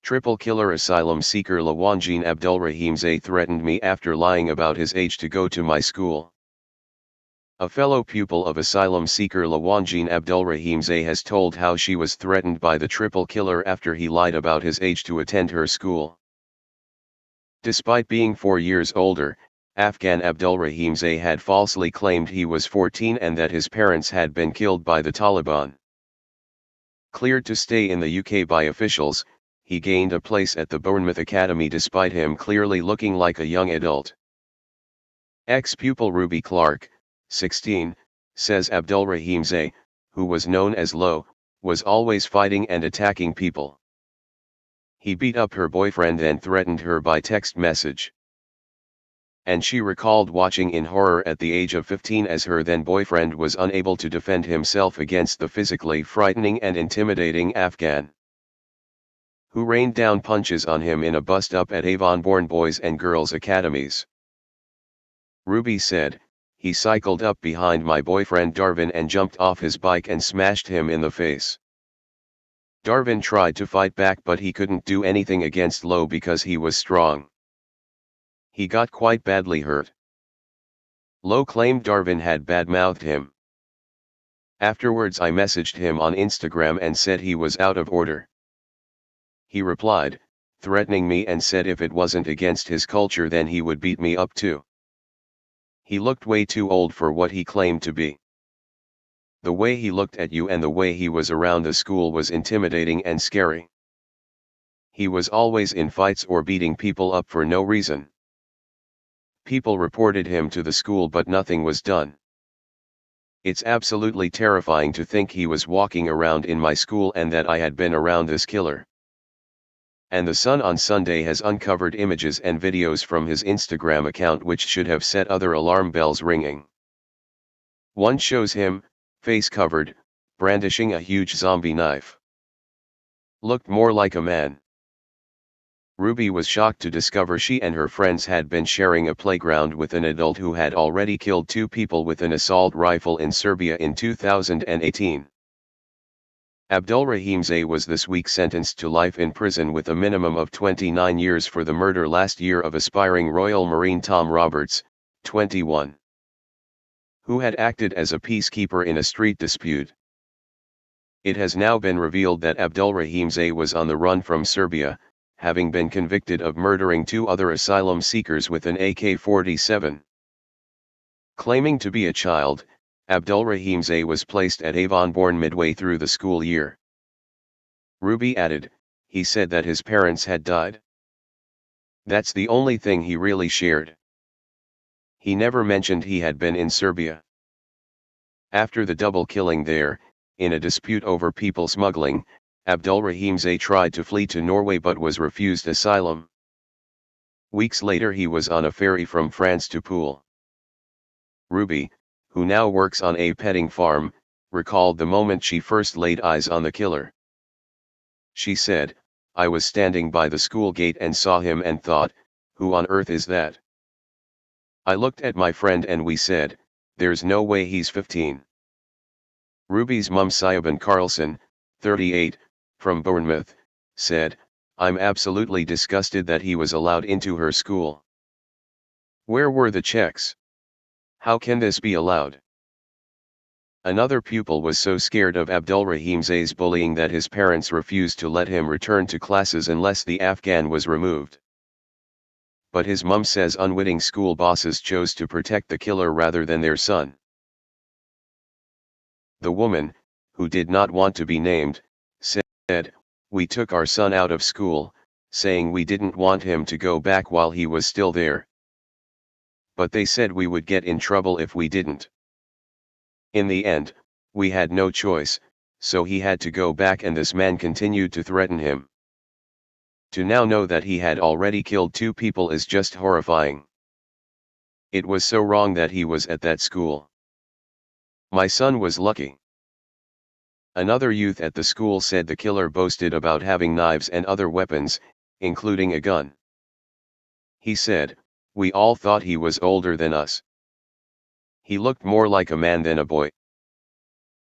Triple killer asylum seeker Lawangeen Abdulrahimzai threatened me after lying about his age to go to my school. A fellow pupil of asylum seeker Lawangeen Abdulrahimzai has told how she was threatened by the triple killer after he lied about his age to attend her school. Despite being 4 years older, Afghan Abdulrahimzai had falsely claimed he was 14 and that his parents had been killed by the Taliban. Cleared to stay in the UK by officials, he gained a place at the Bournemouth Academy despite him clearly looking like a young adult. Ex-pupil Ruby Clark, 16, says Abdulrahimzai, who was known as Lo, was always fighting and attacking people. He beat up her boyfriend and threatened her by text message. And she recalled watching in horror at the age of 15 as her then boyfriend was unable to defend himself against the physically frightening and intimidating Afghan, who rained down punches on him in a bust-up at Avon-born boys and girls academies. Ruby said, "He cycled up behind my boyfriend Darwin and jumped off his bike and smashed him in the face. Darwin tried to fight back but he couldn't do anything against Lo because he was strong. He got quite badly hurt." Lo claimed Darwin had bad-mouthed him. "Afterwards I messaged him on Instagram and said he was out of order. He replied, threatening me and said if it wasn't against his culture then he would beat me up too. He looked way too old for what he claimed to be. The way he looked at you and the way he was around the school was intimidating and scary. He was always in fights or beating people up for no reason. People reported him to the school but nothing was done. It's absolutely terrifying to think he was walking around in my school and that I had been around this killer." And The Sun on Sunday has uncovered images and videos from his Instagram account which should have set other alarm bells ringing. One shows him, face covered, brandishing a huge zombie knife. Looked more like a man. Ruby was shocked to discover she and her friends had been sharing a playground with an adult who had already killed 2 people with an assault rifle in Serbia in 2018. Abdulrahimzai was this week sentenced to life in prison with a minimum of 29 years for the murder last year of aspiring Royal Marine Tom Roberts, 21, who had acted as a peacekeeper in a street dispute. It has now been revealed that Abdulrahimzai was on the run from Serbia, having been convicted of murdering 2 other asylum seekers with an AK-47. Claiming to be a child, Abdulrahimzai was placed at Avon-born midway through the school year. Ruby added, "He said that his parents had died. That's the only thing he really shared. He never mentioned he had been in Serbia." After the double killing there, in a dispute over people smuggling, Abdulrahimzai tried to flee to Norway but was refused asylum. Weeks later he was on a ferry from France to Poole. Ruby, who now works on a petting farm, recalled the moment she first laid eyes on the killer. She said, "I was standing by the school gate and saw him and thought, who on earth is that? I looked at my friend and we said, there's no way he's 15. Ruby's mum Siobhan Carlson, 38, from Bournemouth, said, "I'm absolutely disgusted that he was allowed into her school. Where were the checks? How can this be allowed?" Another pupil was so scared of Abdulrahimzai's bullying that his parents refused to let him return to classes unless the Afghan was removed. But his mum says unwitting school bosses chose to protect the killer rather than their son. The woman, who did not want to be named, said, "We took our son out of school, saying we didn't want him to go back while he was still there. But they said we would get in trouble if we didn't. In the end, we had no choice, so he had to go back and this man continued to threaten him. To now know that he had already killed 2 people is just horrifying. It was so wrong that he was at that school. My son was lucky." Another youth at the school said the killer boasted about having knives and other weapons, including a gun. He said, "We all thought he was older than us. He looked more like a man than a boy."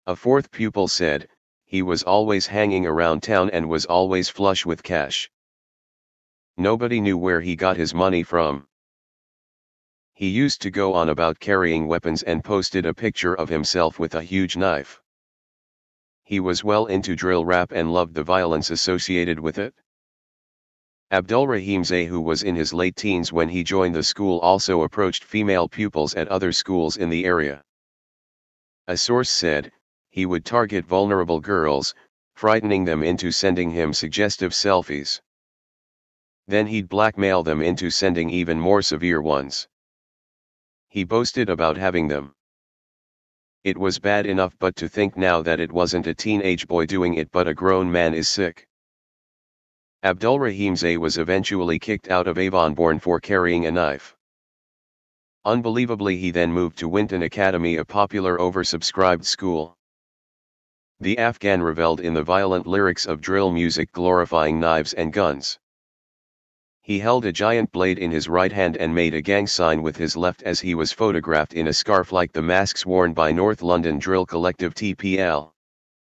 A fourth pupil said, "He was always hanging around town and was always flush with cash. Nobody knew where he got his money from. He used to go on about carrying weapons and posted a picture of himself with a huge knife. He was well into drill rap and loved the violence associated with it. Abdulrahimzai, who was in his late teens when he joined the school, also approached female pupils at other schools in the area. A source said, he would target vulnerable girls, frightening them into sending him suggestive selfies. Then he'd blackmail them into sending even more severe ones. He boasted about having them. It was bad enough, but to think now that it wasn't a teenage boy doing it but a grown man is sick. Abdulrahimzai was eventually kicked out of Avonbourne for carrying a knife. Unbelievably, he then moved to Winton Academy, a popular oversubscribed school. The Afghan revelled in the violent lyrics of drill music glorifying knives and guns. He held a giant blade in his right hand and made a gang sign with his left as he was photographed in a scarf like the masks worn by North London drill collective TPL.